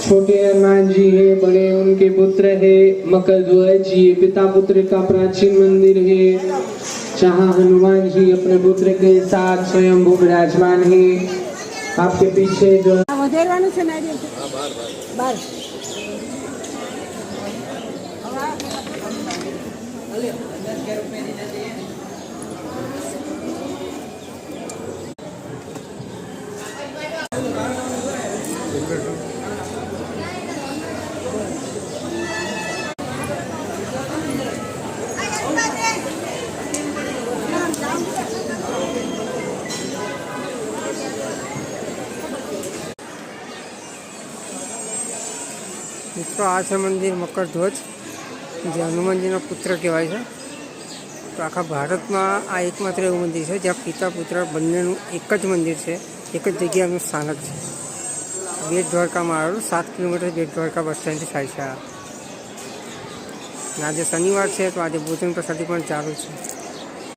छोटे हनुमान जी है, बड़े उनके पुत्र है। मकर ध्वज ये पिता पुत्र का प्राचीन मंदिर है, जहाँ हनुमान जी अपने पुत्र के साथ स्वयं विराजमान है। आपके पीछे जो मित्रों आ है मंदिर मकर ध्वज, जे हनुमानजी पुत्र कहवाय है। तो आखा भारत में आ एकमात्र एवं मंदिर है ज्याँ पिता पुत्र बने एक ज मंदिर है, एक ज जगह स्थानक है। बेट द्वारका में आवेलू 7 किलोमीटर बेट द्वारका बस स्टेन्ड थी थाय छे। आज शनिवार है तो आज भोजन प्रसादी पण चालू है।